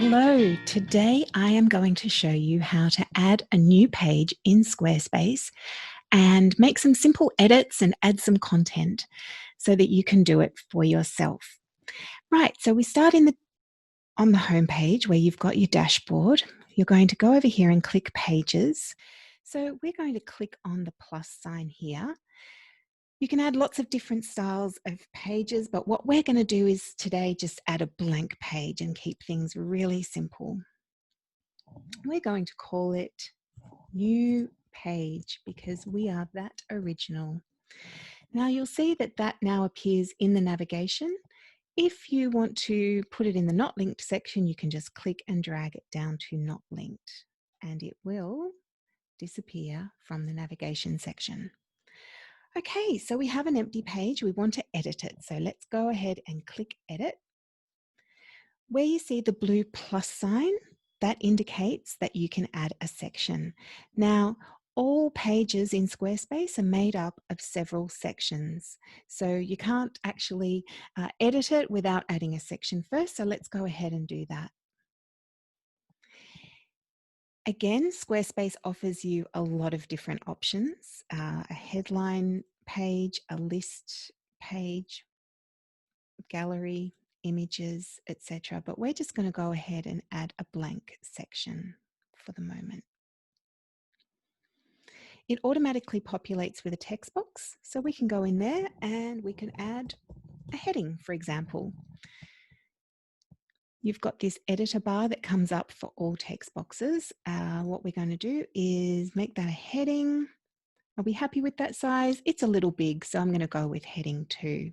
Hello, today I am going to show you how to add a new page in Squarespace and make some simple edits and add some content so that you can do it for yourself. Right, so we start on the home page where you've got your dashboard. You're going to go over here and click Pages. So we're going to click on the plus sign here. You can add lots of different styles of pages, but what we're going to do is today just add a blank page and keep things really simple. We're going to call it New Page because we are that original. Now you'll see that that now appears in the navigation. If you want to put it in the not linked section, you can just click and drag it down to not linked and it will disappear from the navigation section. Okay, so we have an empty page. We want to edit it. So let's go ahead and click Edit. Where you see the blue plus sign, that indicates that you can add a section. Now, all pages in Squarespace are made up of several sections. So you can't actually edit it without adding a section first. So let's go ahead and do that. Again, Squarespace offers you a lot of different options, a headline page, a list page, gallery, images, etc. But we're just going to go ahead and add a blank section for the moment. It automatically populates with a text box, so we can go in there and we can add a heading, for example. You've got this editor bar that comes up for all text boxes. What we're going to do is make that a heading. Are we happy with that size? It's a little big, so I'm going to go with heading 2.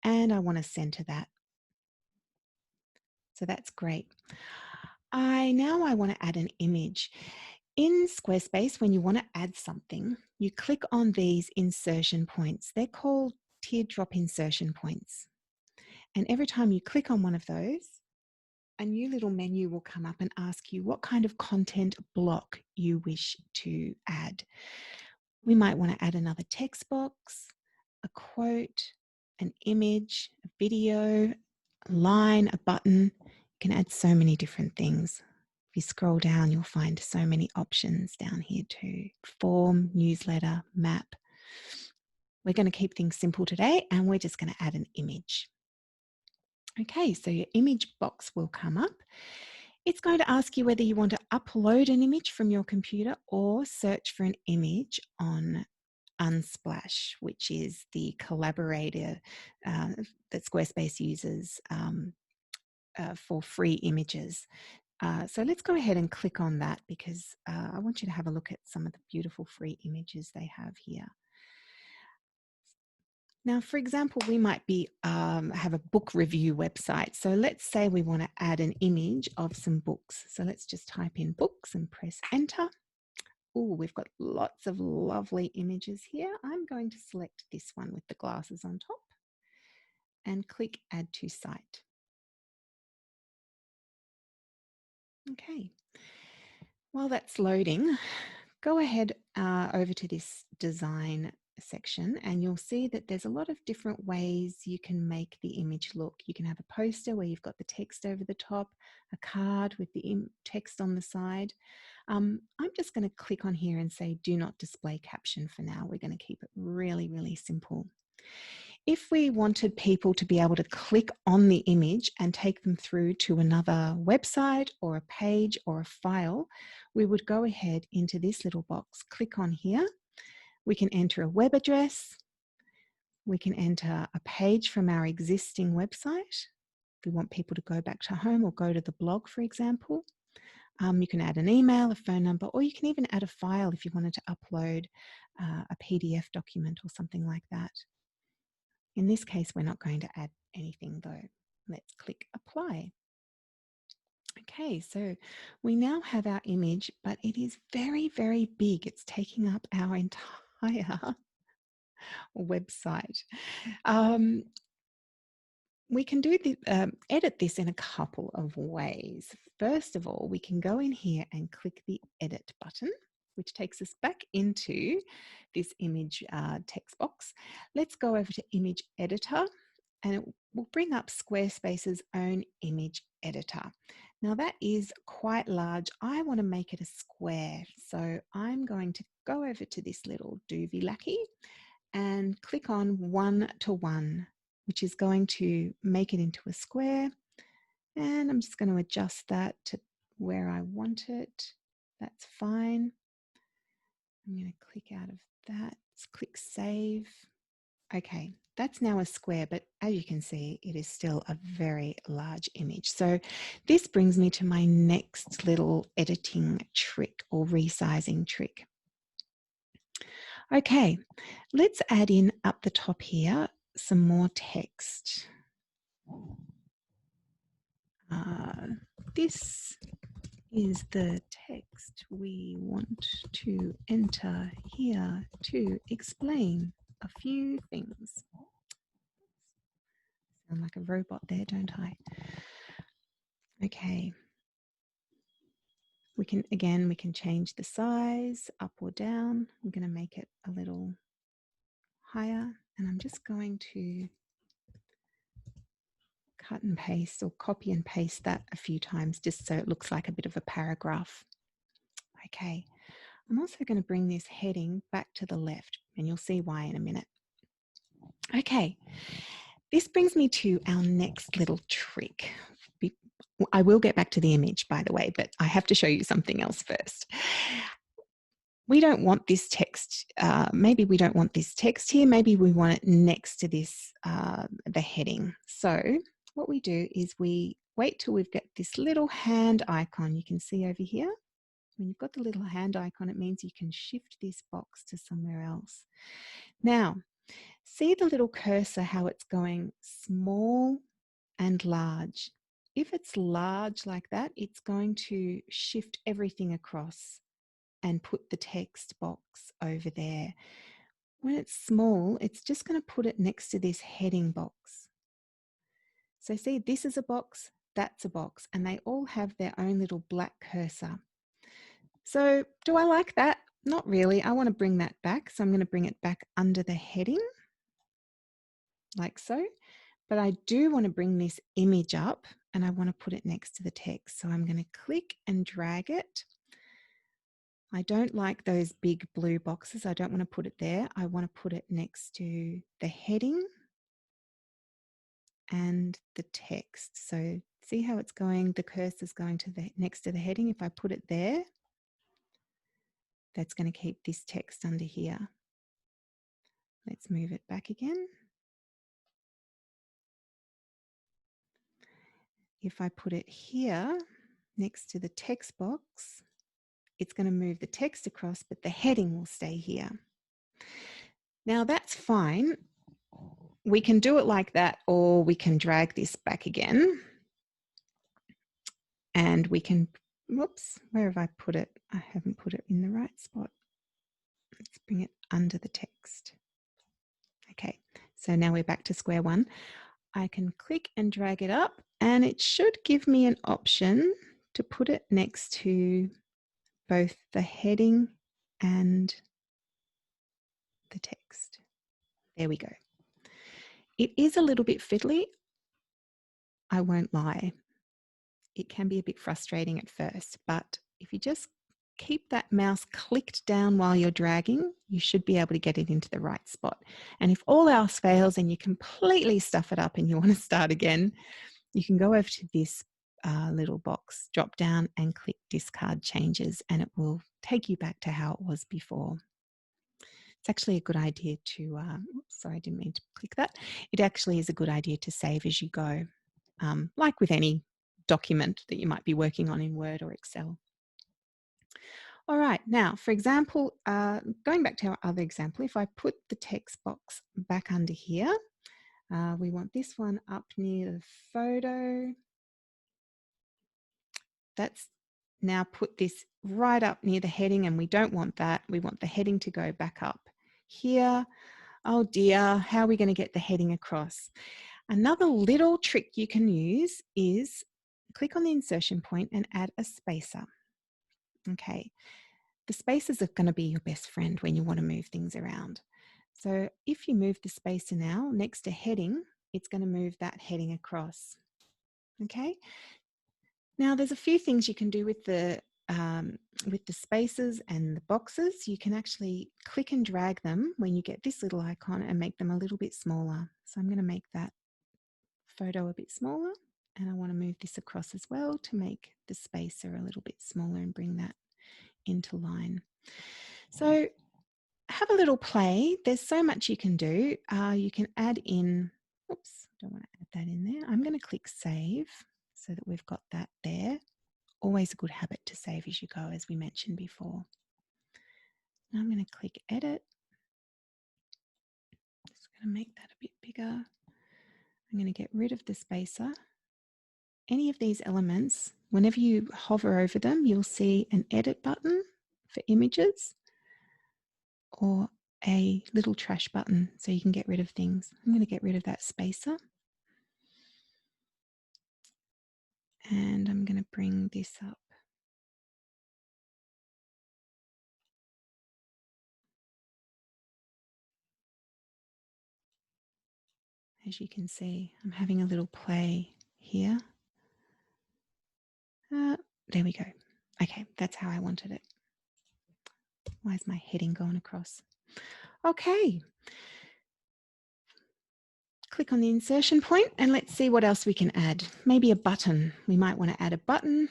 And I want to center that. So that's great. Now I want to add an image. In Squarespace, when you want to add something, you click on these insertion points. They're called teardrop insertion points. And every time you click on one of those, a new little menu will come up and ask you what kind of content block you wish to add. We might want to add another text box, a quote, an image, a video, a line, a button. You can add so many different things. If you scroll down, you'll find so many options down here too. Form, newsletter, map. We're going to keep things simple today and we're just going to add an image. Okay, so your image box will come up. It's going to ask you whether you want to upload an image from your computer or search for an image on Unsplash, which is the collaborator that Squarespace uses for free images. So let's go ahead and click on that because I want you to have a look at some of the beautiful free images they have here. Now, for example, we might have a book review website. So let's say we want to add an image of some books. So let's just type in books and press enter. Oh, we've got lots of lovely images here. I'm going to select this one with the glasses on top and click add to site. Okay. While that's loading, go ahead over to this design section and you'll see that there's a lot of different ways you can make the image look. You can have a poster where you've got the text over the top, a card with the text on the side. I'm just going to click on here and say do not display caption for now. We're going to keep it really, really simple. If we wanted people to be able to click on the image and take them through to another website or a page or a file, we would go ahead into this little box, click on here. We can enter a web address. We can enter a page from our existing website. If we want people to go back to home or go to the blog, for example. You can add an email, a phone number, or you can even add a file if you wanted to upload a PDF document or something like that. In this case, we're not going to add anything though. Let's click apply. Okay, so we now have our image, but it is very, very big. It's taking up our entire website. We can do edit this in a couple of ways. First of all, we can go in here and click the edit button, which takes us back into this image text box. Let's go over to image editor and it will bring up Squarespace's own image editor. Now that is quite large. I want to make it a square. So I'm going to go over to this little doobie lackey and click on 1 to 1, which is going to make it into a square. And I'm just going to adjust that to where I want it. That's fine. I'm going to click out of that. Let's click save. Okay, that's now a square, but as you can see, it is still a very large image. So this brings me to my next little editing trick or resizing trick. Okay, let's add in up the top here some more text. This is the text we want to enter here to explain a few things. Sound like a robot there, don't I? Okay. We can change the size up or down. I'm going to make it a little higher, and I'm just going to cut and paste or copy and paste that a few times just so it looks like a bit of a paragraph. Okay, I'm also going to bring this heading back to the left, and you'll see why in a minute. Okay, this brings me to our next little trick. I will get back to the image, by the way, but I have to show you something else first. We don't want this text, maybe we don't want this text here, maybe we want it next to this, the heading. So what we do is we wait till we've got this little hand icon you can see over here. When you've got the little hand icon, it means you can shift this box to somewhere else. Now, see the little cursor, how it's going small and large. If it's large like that, it's going to shift everything across and put the text box over there. When it's small, it's just going to put it next to this heading box. So see, this is a box, that's a box, and they all have their own little black cursor. So do I like that? Not really. I want to bring that back. So I'm going to bring it back under the heading, like so. But I do want to bring this image up and I want to put it next to the text. So I'm going to click and drag it. I don't like those big blue boxes. I don't want to put it there. I want to put it next to the heading and the text. So see how it's going, the cursor's going to the next to the heading. If I put it there, that's going to keep this text under here. Let's move it back again. If I put it here next to the text box, it's going to move the text across, but the heading will stay here. Now that's fine. We can do it like that, or we can drag this back again. And we can, whoops, where have I put it? I haven't put it in the right spot. Let's bring it under the text. Okay, so now we're back to square one. I can click and drag it up, and it should give me an option to put it next to both the heading and the text. There we go. It is a little bit fiddly, I won't lie. It can be a bit frustrating at first, but if you just keep that mouse clicked down while you're dragging, you should be able to get it into the right spot. And if all else fails and you completely stuff it up and you want to start again, you can go over to this little box, drop down and click discard changes, and it will take you back to how it was before. It's actually a good idea to, sorry, I didn't mean to click that. It actually is a good idea to save as you go, like with any document that you might be working on in Word or Excel. All right, now, for example, going back to our other example, if I put the text box back under here, we want this one up near the photo. That's now put this right up near the heading, and we don't want that. We want the heading to go back up here. Oh dear, how are we going to get the heading across? Another little trick you can use is click on the insertion point and add a spacer. Okay, the spacers are going to be your best friend when you want to move things around. So if you move the spacer now next to heading, it's going to move that heading across. Okay, Now, there's a few things you can do with the spaces and the boxes. You can actually click and drag them when you get this little icon and make them a little bit smaller. So I'm going to make that photo a bit smaller, and I want to move this across as well to make the spacer a little bit smaller and bring that into line. So have a little play. There's so much you can do. You can add in, oops, don't want to add that in there. I'm going to click save so that we've got that there. Always a good habit to save as you go, as we mentioned before. Now I'm going to click edit. Just going to make that a bit bigger. I'm going to get rid of the spacer. Any of these elements, whenever you hover over them, you'll see an edit button for images or a little trash button so you can get rid of things. I'm going to get rid of that spacer. And I'm going to bring this up. As you can see, I'm having a little play here. There we go. Okay, that's how I wanted it. Why is my heading going across? Okay. Click on the insertion point and let's see what else we can add. Maybe a button. We might want to add a button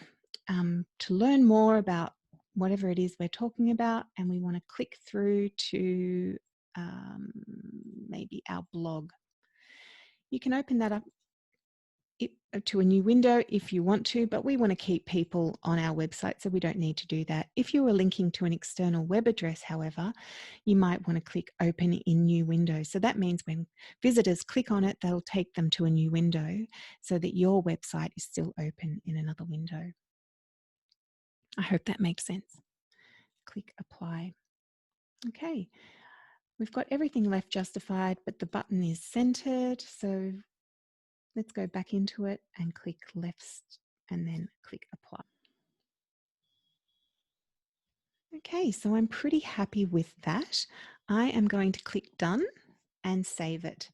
to learn more about whatever it is we're talking about, and we want to click through to maybe our blog. You can open that up to a new window if you want to, but we want to keep people on our website, so we don't need to do that. If you are linking to an external web address, however, you might want to click open in new window. So that means when visitors click on it, they'll take them to a new window so that your website is still open in another window. I hope that makes sense. Click apply. Okay, we've got everything left justified, but the button is centered. So let's go back into it and click left and then click apply. Okay, so I'm pretty happy with that. I am going to click done and save it.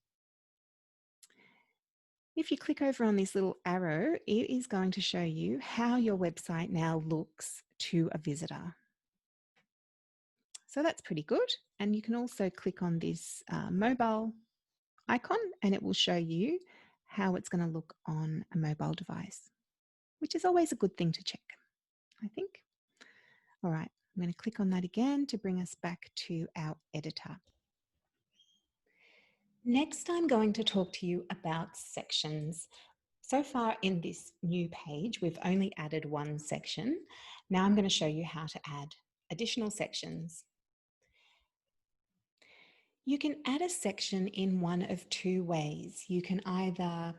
If you click over on this little arrow, it is going to show you how your website now looks to a visitor. So that's pretty good. And you can also click on this mobile icon and it will show you how it's going to look on a mobile device, which is always a good thing to check, I think. All right, I'm going to click on that again to bring us back to our editor. Next, I'm going to talk to you about sections. So far in this new page, we've only added one section. Now I'm going to show you how to add additional sections. You can add a section in one of two ways. You can either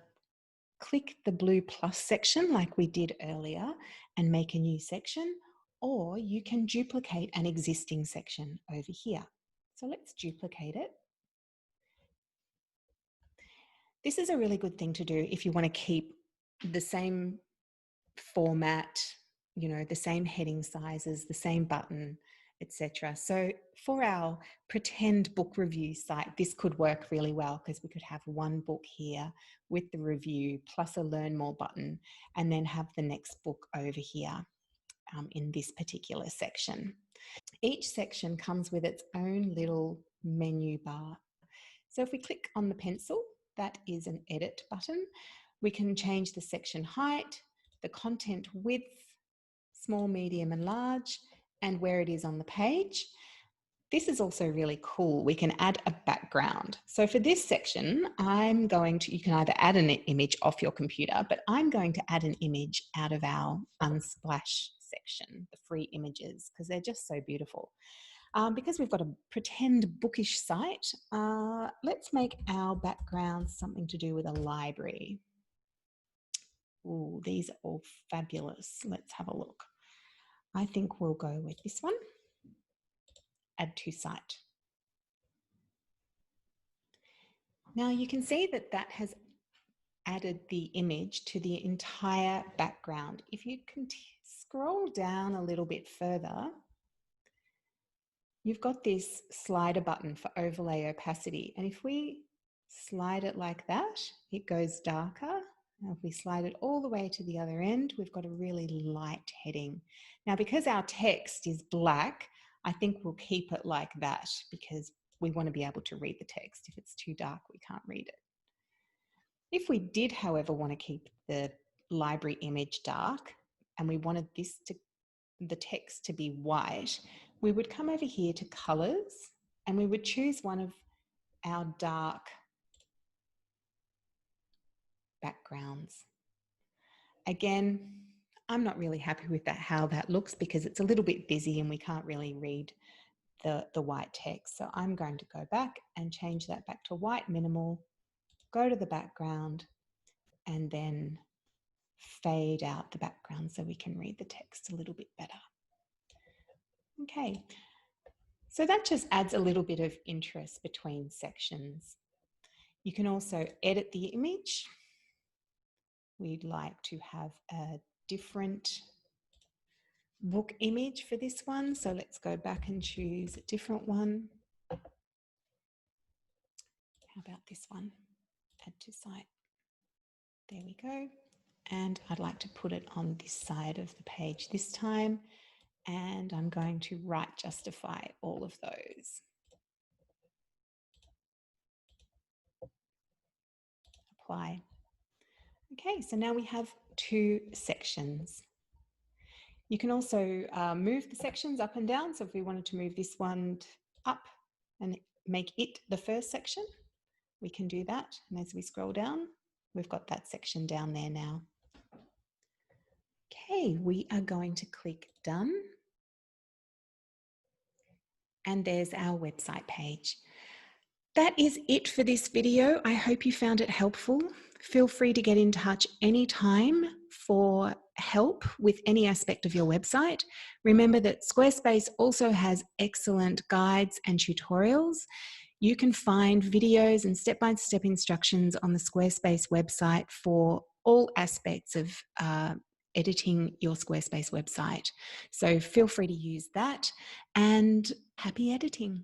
click the blue plus section like we did earlier and make a new section, or you can duplicate an existing section over here. So let's duplicate it. This is a really good thing to do if you want to keep the same format, you know, the same heading sizes, the same button, etc. So for our pretend book review site, this could work really well because we could have one book here with the review plus a learn more button, and then have the next book over here in this particular section. Each section comes with its own little menu bar. So if we click on the pencil, that is an edit button. We can change the section height, the content width, small, medium and large, and where it is on the page. This is also really cool. We can add a background. So for this section, you can either add an image off your computer, but I'm going to add an image out of our Unsplash section, the free images, because they're just so beautiful. Because we've got a pretend bookish site, let's make our background something to do with a library. Ooh, these are all fabulous. Let's have a look. I think we'll go with this one. Add to site. Now you can see that that has added the image to the entire background. If you can scroll down a little bit further, you've got this slider button for overlay opacity. And if we slide it like that, it goes darker Now, if we slide it all the way to the other end, we've got a really light heading. Now, because our text is black, I think we'll keep it like that because we want to be able to read the text. If it's too dark, we can't read it. If we did, however, want to keep the library image dark and we wanted the text to be white, we would come over here to colors and we would choose one of our dark backgrounds. Again, I'm not really happy with how that looks because it's a little bit busy and we can't really read the white text. So I'm going to go back and change that back to white minimal, go to the background, and then fade out the background so we can read the text a little bit better. Okay, so that just adds a little bit of interest between sections. You can also edit the image. We'd like to have a different book image for this one. So let's go back and choose a different one. How about this one? Add to site. There we go. And I'd like to put it on this side of the page this time. And I'm going to right justify all of those. Apply. Okay, so now we have 2 sections. You can also move the sections up and down. So if we wanted to move this one up and make it the first section, we can do that. And as we scroll down, we've got that section down there now. Okay, we are going to click Done. And there's our website page. That is it for this video. I hope you found it helpful. Feel free to get in touch anytime for help with any aspect of your website. Remember that Squarespace also has excellent guides and tutorials. You can find videos and step-by-step instructions on the Squarespace website for all aspects of editing your Squarespace website. So feel free to use that, and happy editing.